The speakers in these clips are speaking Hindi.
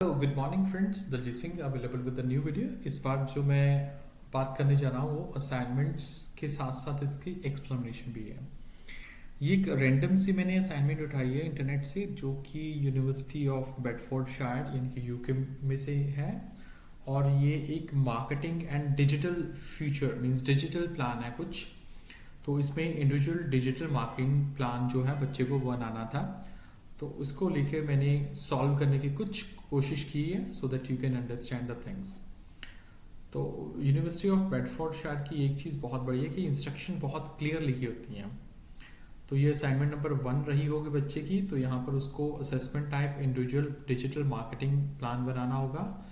Hello good morning friends, Daljit Singh available with the new video. इस बार जो मैं बात करने जा रहा हूँ वो असाइनमेंट्स के साथ साथ इसकी एक्सप्लेनेशन भी है। ये एक रैंडम सी मैंने असाइनमेंट उठाई है इंटरनेट से, जो कि यूनिवर्सिटी ऑफ बेडफोर्डशायर यानी कि यूके में से है। और ये एक marketing and digital future means digital plan है कुछ। तो इसमें इंडिविजुअल डिजिटल मार्केटिंग प्लान जो है बच्चे को बनाना था। तो उसको लेकर मैंने सॉल्व करने की कुछ कोशिश की है so that you can understand the things. तो यूनिवर्सिटी ऑफ बेडफोर्डशायर की एक चीज़ बहुत बड़ी है कि इंस्ट्रक्शन बहुत क्लियर लिखी होती हैं। तो ये असाइनमेंट नंबर 1 रही होगी बच्चे की। तो यहाँ पर उसको assessment type individual digital marketing plan बनाना होगा।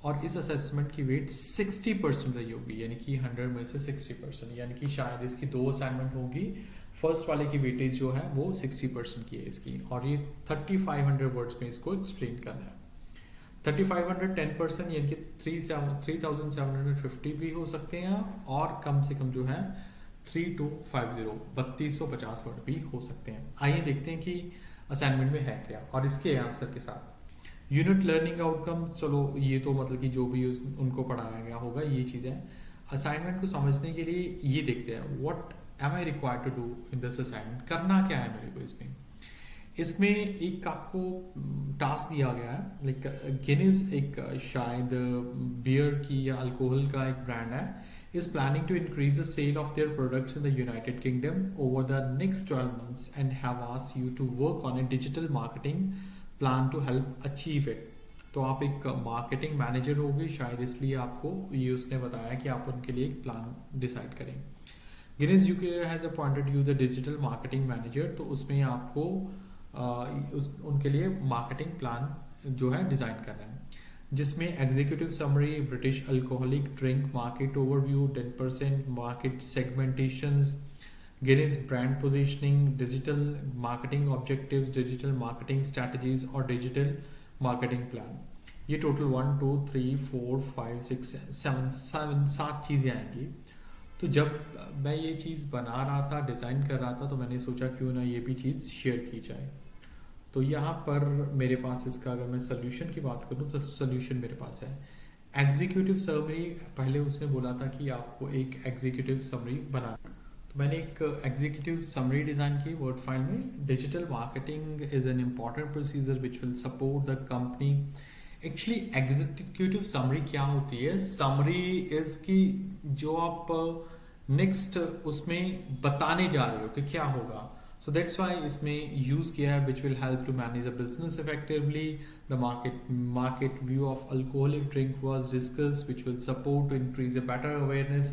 और इस असेसमेंट की वेट 60% रही होगी, यानी कि 100 में से 60%, यानी कि शायद इसकी 2 असाइनमेंट होगी। फर्स्ट वाले की वेटेज जो है वो 60% की है इसकी, और ये 3500 वर्ड्स में इसको एक्सप्लेन करना है। 3500 10% यानी कि 3750 भी हो सकते हैं, और कम से कम जो है 3250 वर्ड भी हो सकते हैं। आइए देखते हैं कि असाइनमेंट में है क्या और इसके आंसर के साथ। यूनिट लर्निंग आउटकम, चलो ये तो मतलब कि जो भी उनको पढ़ाया गया होगा ये चीज़ें। असाइनमेंट को समझने के लिए ये देखते हैं what am I required to do in this assignment, करना क्या है मेरे को इसमें। इसमें एक आपको टास्क दिया गया है, लाइक गिनीज एक शायद बियर की या अल्कोहल का एक ब्रांड है, is planning to increase the sale of their products in the United Kingdom over the next 12 months and have asked you to work on a digital marketing plan to help achieve it। तो आप एक मार्केटिंग मैनेजर होगे शायद, इसलिए आपको ये उसने बताया कि आप उनके लिए एक प्लान डिसाइड करें। Guinness UK has appointed you the digital marketing manager. तो उसमें आपको उनके लिए मार्केटिंग प्लान जो है डिज़ाइन करना है, जिसमें executive summary, British alcoholic drink market overview, 10% market segmentations, Guinness brand positioning, digital marketing objectives, digital marketing strategies और डिजिटल मार्केटिंग प्लान। ये टोटल 1 2 3 4 5 6 7 7 चीज़ें आएंगी। तो जब मैं ये चीज़ बना रहा था, डिज़ाइन कर रहा था, तो मैंने सोचा क्यों ना ये भी चीज़ शेयर की जाए। तो यहाँ पर मेरे पास इसका अगर मैं सोल्यूशन की बात करूँ तो सोल्यूशन मेरे पास है एग्जीक्यूटिव समरी। पहले उसने बोला था कि आपको एक एग्जीक्यूटिव समरी बनाना, तो मैंने एक एग्जीक्यूटिव समरी डिज़ाइन की वर्ड फाइल में। Digital marketing is an important procedure which will support the company. Actually executive summary क्या होती है? समरी इज की जो आप नेक्स्ट उसमें बताने जा रहे हो कि क्या होगा। So that's why इसमें यूज़ किया है which will help to manage the business effectively. The market view of alcoholic drink was discussed which will support to increase a better awareness।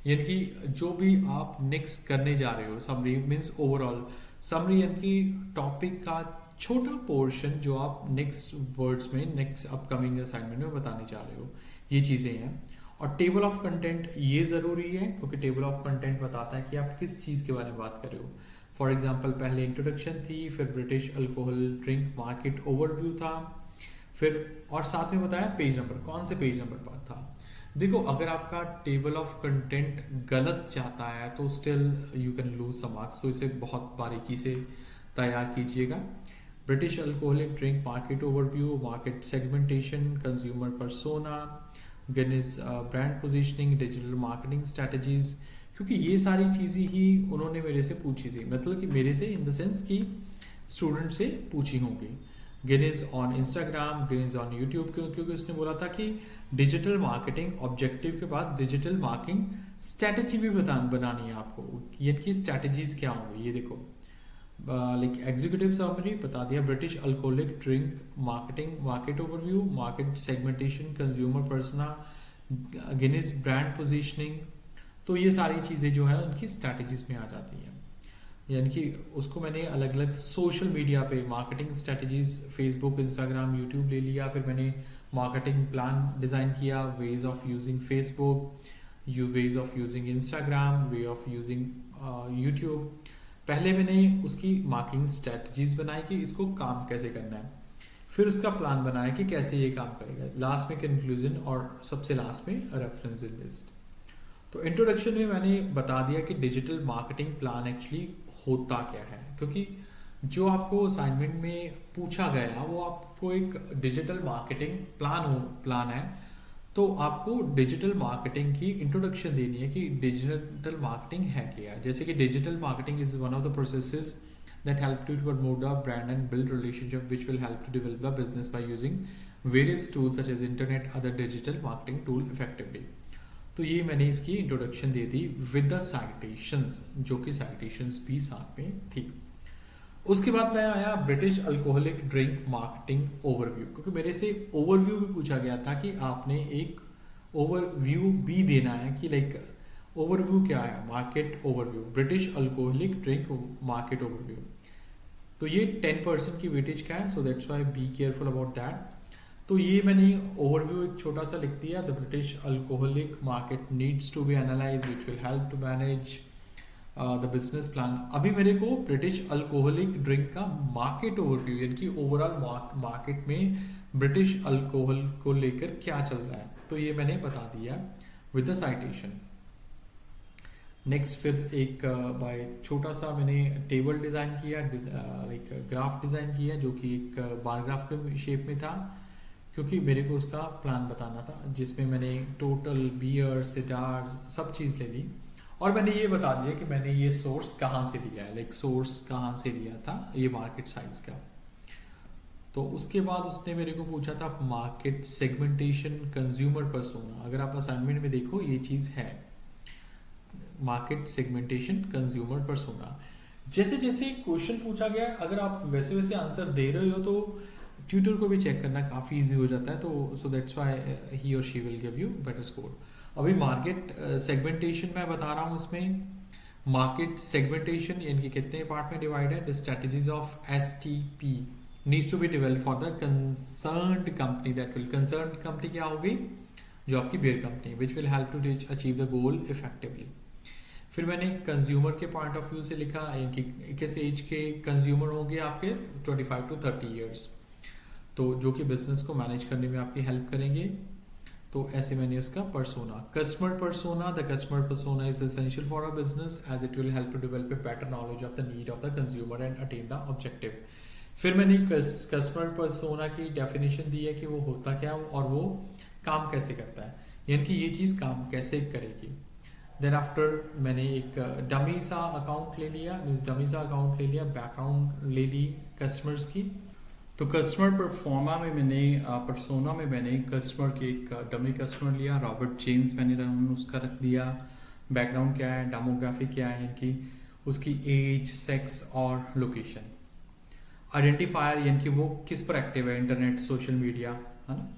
यानी कि जो भी आप नेक्स्ट करने जा रहे हो, समरी मीन्स ओवरऑल समरी, यानी कि टॉपिक का छोटा पोर्शन जो आप नेक्स्ट वर्ड्स में नेक्स्ट अपकमिंग असाइनमेंट में बताने जा रहे हो, ये चीज़ें हैं। और टेबल ऑफ कंटेंट ये ज़रूरी है, क्योंकि टेबल ऑफ कंटेंट बताता है कि आप किस चीज़ के बारे में बात कर रहे हो। फॉर एग्जाम्पल पहले इंट्रोडक्शन थी, फिर British alcohol drink market overview था, फिर और साथ में बताया पेज नंबर, कौन से पेज नंबर पर था। देखो अगर आपका टेबल ऑफ कंटेंट गलत जाता है तो still you can lose some marks. तो इसे बहुत बारीकी से तैयार कीजिएगा। British alcoholic drink market overview, market segmentation, consumer persona, Guinness brand positioning, digital marketing strategies. क्योंकि ये सारी चीज़ें ही उन्होंने मेरे से पूछी थी, मतलब कि मेरे से इन द सेंस कि स्टूडेंट से पूछी होंगी। Guinness on Instagram, Guinness on YouTube, क्योंकि उसने बोला था कि डिजिटल मार्केटिंग ऑब्जेक्टिव के बाद डिजिटल मार्केटिंग स्ट्रैटेजी भी बनानी है आपको। ये की स्ट्रैटेजीज क्या होंगी ये देखो। लाइक एग्जीक्यूटिव समरी बता दिया, British alcoholic drink marketing market overview, market segmentation, consumer persona, Guinness brand positioning. तो ये सारी चीज़ें जो है उनकी स्ट्रैटेजीज में आ जाती हैं। यानी कि उसको मैंने अलग अलग सोशल मीडिया पे marketing strategies, Facebook, Instagram, YouTube ले लिया। फिर मैंने मार्केटिंग प्लान डिज़ाइन किया, veg of using Facebook, veg of using Instagram, way of using YouTube. पहले मैंने उसकी मार्केटिंग स्ट्रैटेजीज बनाई कि इसको काम कैसे करना है, फिर उसका प्लान बनाया कि कैसे ये काम करेगा, लास्ट में कंक्लूजन और सबसे लास्ट में रेफरेंस लिस्ट। तो इंट्रोडक्शन में मैंने बता दिया कि डिजिटल मार्केटिंग प्लान एक्चुअली होता क्या है, क्योंकि जो आपको असाइनमेंट में पूछा गया वो आपको एक डिजिटल मार्केटिंग प्लान है। तो आपको डिजिटल मार्केटिंग की इंट्रोडक्शन देनी है कि डिजिटल मार्केटिंग है क्या। जैसे कि digital marketing is one of the processes that help you to promote the brand and build relationship which will help to develop the business by using various tools such as internet other digital marketing tool effectively। तो ये मैंने इसकी introduction they the with the citations, जो कि साइटेशंस भी साथ में थी। उसके बाद मैं आया British alcoholic drink marketing overview, क्योंकि मेरे से ओवरव्यू भी पूछा गया था कि आपने एक ओवरव्यू भी देना है कि लाइक ओवरव्यू क्या है, market overview, British alcoholic drink market overview. तो ये 10% की वेटेज का है, so that's why be careful about that. तो ये मैंने ओवरव्यू एक छोटा सा लिख दिया, the British alcoholic market needs to be analyse which will help to manage the business plan. अभी मेरे को ब्रिटिश अल्कोहलिक ड्रिंक का मार्केट ओवरव्यू यानी कि ओवरऑल मार्केट में ब्रिटिश अल्कोहल को लेकर क्या चल रहा है, तो ये मैंने बता दिया विद द साइटेशन। नेक्स्ट फिर एक बाय छोटा सा मैंने टेबल डिज़ाइन किया, लाइक ग्राफ डिज़ाइन किया जो कि एक बार ग्राफ के शेप में था, क्योंकि मेरे को उसका प्लान बताना था, जिसमें मैंने टोटल बियर सिटार्स सब चीज़ ले ली। और मैंने ये बता दिया कि मैंने ये सोर्स कहाँ से लिया है, लाइक सोर्स कहाँ से लिया था ये मार्केट साइज का। तो उसके बाद उसने मेरे को पूछा था मार्केट सेगमेंटेशन कंज्यूमर पर्सोना। अगर आप असाइनमेंट में देखो ये चीज़ है, मार्केट सेगमेंटेशन कंज्यूमर पर्सोना। जैसे जैसे क्वेश्चन पूछा गया, अगर आप वैसे वैसे आंसर दे रहे हो तो ट्यूटर को भी चेक करना काफ़ी इजी हो जाता है। तो सो दैट्स व्हाई ही और she will give you better score. अभी मार्केट सेगमेंटेशन मैं बता रहा हूँ, इसमें मार्केट सेगमेंटेशन यानी कितने पार्ट में डिवाइड है। The strategies of STP needs to be develop for the concerned company, that will concerned company क्या होगी, जो आपकी beer company, which will help to achieve the goal effectively. फिर मैंने कंज्यूमर के पॉइंट ऑफ व्यू से लिखा कि किस एज के कंज्यूमर होंगे आपके, 25 to 30 ईयर्स, तो जो कि बिजनेस को मैनेज करने में आपकी हेल्प करेंगे। तो ऐसे मैंने उसका persona, customer persona, the customer persona is essential for a business as it will help to develop a better knowledge of the need of the consumer and attain the objective. फिर मैंने कस्टमर पर्सोना की डेफिनेशन दी है कि वो होता क्या और वो काम कैसे करता है, यानी कि ये चीज़ काम कैसे करेगी। देन आफ्टर मैंने एक डमी सा अकाउंट ले लिया, डमी सा अकाउंट ले लिया, बैकग्राउंड ले ली कस्टमर्स की। तो कस्टमर परफॉर्मा में मैंने परसोना में मैंने कस्टमर के एक डमी कस्टमर लिया, रॉबर्ट जेम्स मैंने उसका रख दिया। बैकग्राउंड क्या है, डेमोग्राफी क्या है, यानी कि उसकी एज, सेक्स और लोकेशन। आइडेंटिफायर यानी कि वो किस पर एक्टिव है, इंटरनेट, सोशल मीडिया, है ना।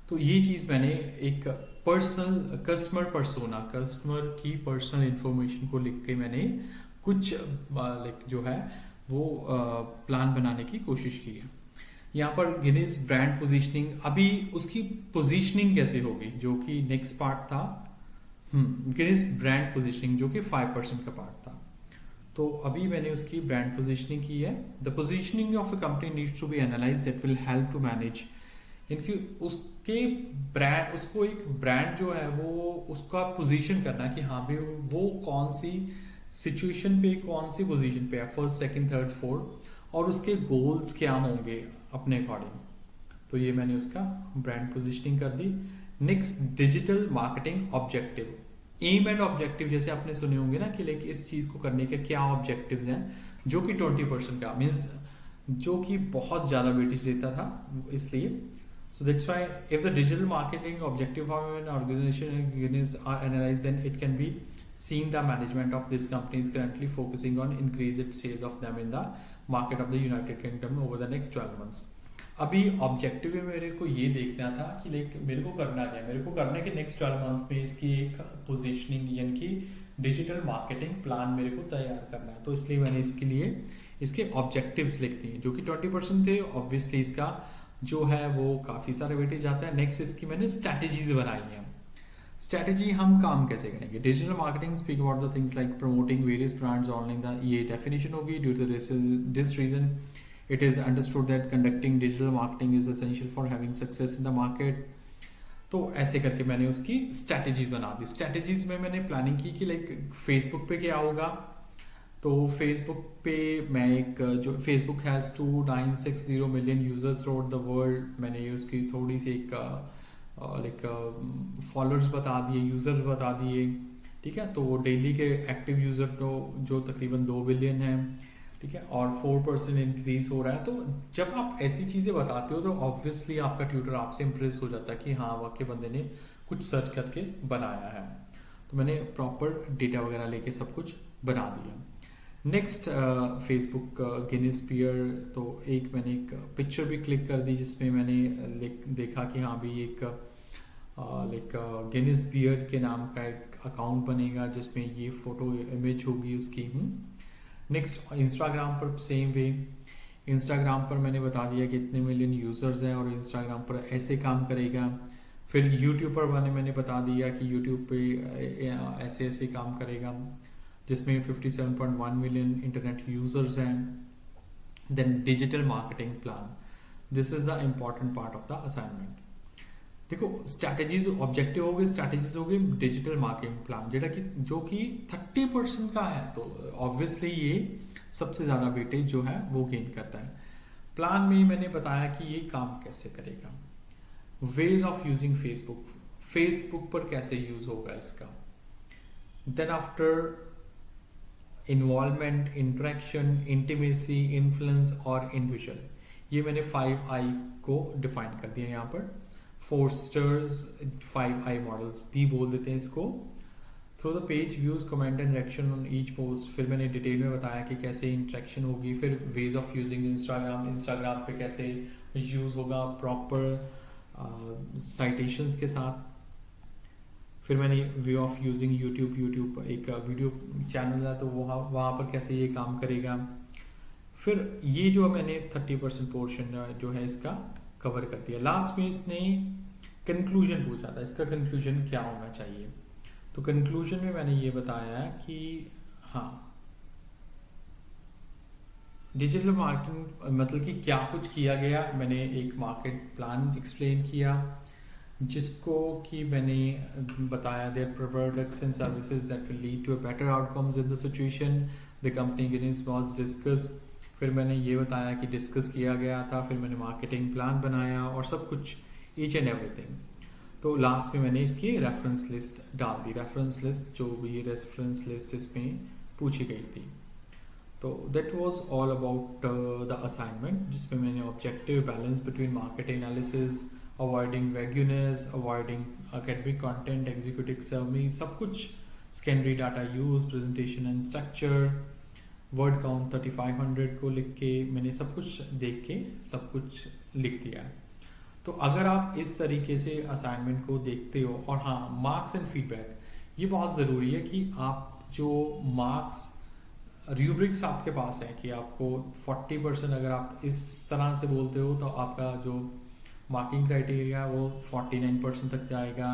तो ये चीज़ मैंने एक पर्सनल कस्टमर पर्सोना, कस्टमर की पर्सनल इंफॉर्मेशन को लिख के मैंने कुछ लाइक जो है वो प्लान बनाने की कोशिश की है। यहाँ पर गिनीज ब्रांड पोजीशनिंग, अभी उसकी पोजीशनिंग कैसे होगी, जो कि नेक्स्ट पार्ट था। गिनीज ब्रांड पोजीशनिंग जो कि 5% का पार्ट था। तो अभी मैंने उसकी ब्रांड पोजीशनिंग की है। The positioning of a company needs to be analyse that will help to manage, इनकी उसके ब्रांड, उसको एक ब्रांड जो है वो उसका पोजीशन करना कि हाँ भी वो कौन सी सिचुएशन पे, कौन सी पोजीशन पे है, फर्स्ट, सेकंड, थर्ड, फोर्थ, और उसके गोल्स क्या होंगे अपने अकॉर्डिंग। तो ये मैंने उसका ब्रांड पोजीशनिंग कर दी। Next digital marketing objective, aim and objective जैसे आपने सुने होंगे ना कि लाइक इस चीज़ को करने के क्या ऑब्जेक्टिव्स हैं, जो कि 20% का मीन्स जो कि बहुत ज़्यादा वेटेज देता था, इसलिए so that's why if the digital marketing objective of an organization are analyzed, then it can be seen the management of this company is currently focusing on increase its sales of them in the market of the United Kingdom over the next 12 months। अभी ऑब्जेक्टिव में मेरे को ये देखना था कि लाइक मेरे को करना क्या है, मेरे को करना है कि नेक्स्ट 12 मंथ में इसकी एक पोजीशनिंग यानी कि डिजिटल मार्केटिंग प्लान मेरे को तैयार करना है। तो इसलिए मैंने इसके लिए इसके ऑब्जेक्टिव्स लिख दिए जो कि 20% थे। ऑब्वियसली इसका जो है वो काफ़ी सारे वेटेज आता है। नेक्स्ट इसकी मैंने स्ट्रैटेजीज बनाई हैं। स्ट्रैटेजी हम काम कैसे करेंगे, digital marketing speak about the things like promoting various brands online, the ये डेफिनेशन होगी। Due to this reason it is understood that conducting digital marketing is essential for having success in the market. तो ऐसे करके मैंने उसकी स्ट्रैटेजीज बना दी। स्ट्रैटेजीज में मैंने प्लानिंग की कि लाइक फेसबुक पे क्या होगा, तो फेसबुक पे मैं एक जो Facebook has 2960 million users through the world, मैंने उसकी थोड़ी सी एक लाइक फॉलोअर्स बता दिए, यूज़र बता दिए। ठीक है, तो डेली के एक्टिव यूज़र तो जो तकरीबन 2 बिलियन है। ठीक है, और 4% इंक्रीज हो रहा है। तो जब आप ऐसी चीज़ें बताते हो तो ऑब्वियसली आपका ट्यूटर आपसे इम्प्रेस हो जाता है कि हाँ वाकई बंदे ने कुछ सर्च करके बनाया है। तो मैंने प्रॉपर डेटा वगैरह लेके सब कुछ बना दिया। नेक्स्ट फेसबुक गिनीज पियर, तो एक मैंने एक पिक्चर भी क्लिक कर दी जिसमें मैंने देखा कि हाँ भी एक लाइक गिनीज पियर के नाम का एक अकाउंट बनेगा जिसमें ये फोटो इमेज होगी उसकी। नेक्स्ट इंस्टाग्राम पर सेम वे, इंस्टाग्राम पर मैंने बता दिया कि इतने मिलियन यूज़र्स हैं और इंस्टाग्राम पर ऐसे काम करेगा। फिर यूट्यूब पर मैंने बता दिया कि यूट्यूब पे ऐसे ऐसे काम करेगा जिसमें 57.1 मिलियन इंटरनेट यूजर्स हैं। Then digital marketing plan, this is the important part of the assignment. देखो स्ट्रैटेजीज ऑब्जेक्टिव हो गए, स्ट्रैटेजीज हो गई, डिजिटल मार्केटिंग प्लान जो कि 30% का है, तो ऑब्वियसली ये सबसे ज़्यादा वेटेज जो है वो गेन करता है। प्लान में मैंने बताया कि ये काम कैसे करेगा, ways of using Facebook, Facebook पर कैसे यूज होगा इसका। Then after involvement, interaction, intimacy, influence और इंडिविजुअल, ये मैंने 5I को डिफाइन कर दिया यहाँ पर। फोर्स्टर्स 5I मॉडल्स भी बोल देते हैं इसको। Through the page views, comment and reaction on each post, फिर मैंने डिटेल में बताया कि कैसे इंटरेक्शन होगी। फिर वेज ऑफ यूजिंग इंस्टाग्राम पे कैसे यूज होगा प्रॉपर साइटेशंस के साथ। फिर मैंने वे ऑफ यूजिंग यूट्यूब एक वीडियो चैनल है तो वहाँ पर कैसे ये काम करेगा। फिर ये जो मैंने 30% पोर्शन जो है इसका कवर कर दिया। लास्ट में इसने कंक्लूजन पूछा था, इसका कंक्लूजन क्या होना चाहिए। तो कंक्लूजन में मैंने ये बताया कि हाँ डिजिटल मार्केटिंग मतलब कि क्या कुछ किया गया। मैंने एक मार्केट प्लान एक्सप्लेन किया जिसको कि मैंने बताया their products and services that will lead to a better outcomes in the situation the company gains was discuss. फिर मैंने ये बताया कि डिस्कस किया गया था। फिर मैंने मार्केटिंग प्लान बनाया और सब कुछ ईच एंड एवरीथिंग। तो लास्ट में मैंने इसकी रेफरेंस लिस्ट डाल दी, रेफरेंस लिस्ट जो भी रेफरेंस लिस्ट इसमें पूछी गई थी। तो that was all about the assignment, जिसमें मैंने objective, balance between market analysis, avoiding vagueness, avoiding academic content, executive summary, सब कुछ, secondary data use, presentation and structure, word count 3500 को लिख के मैंने सब कुछ देख के सब कुछ लिख दिया है। तो अगर आप इस तरीके से असाइनमेंट को देखते हो, और हाँ मार्क्स एंड फीडबैक, ये बहुत ज़रूरी है कि आप जो मार्क्स रूब्रिक्स आपके पास है कि आपको 40% अगर आप इस तरह से बोलते हो तो आपका जो मार्किंग क्राइटेरिया वो 49% तक जाएगा।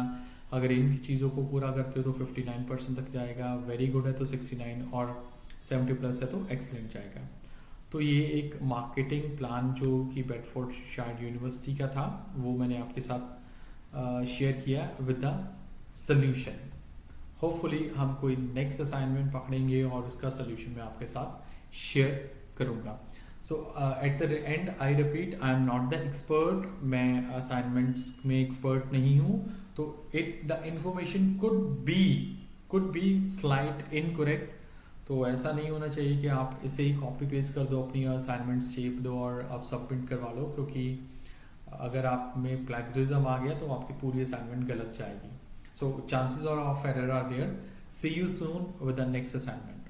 अगर इन चीज़ों को पूरा करते हो तो 59% तक जाएगा, वेरी गुड है तो 69, और 70+ है तो एक्सलेंट जाएगा। तो ये एक मार्केटिंग प्लान जो कि बेडफोर्डशायर यूनिवर्सिटी का था वो मैंने आपके साथ शेयर किया विद द सोल्यूशन। होपफुली हम कोई नेक्स्ट असाइनमेंट पकड़ेंगे और उसका सोल्यूशन मैं आपके साथ शेयर करूँगा। So at the end I repeat, I am not the expert, मैं असाइनमेंट्स में एक्सपर्ट नहीं हूँ। तो the information could be slight incorrect. तो ऐसा नहीं होना चाहिए कि आप इसे ही कॉपी पेस्ट कर दो, अपनी असाइनमेंट शेप दो और आप सबमिट करवा लो, क्योंकि अगर आप में प्लैगरिज्म आ गया तो आपकी पूरी असाइनमेंट गलत जाएगी। So chances of error are there. See you soon with the next assignment.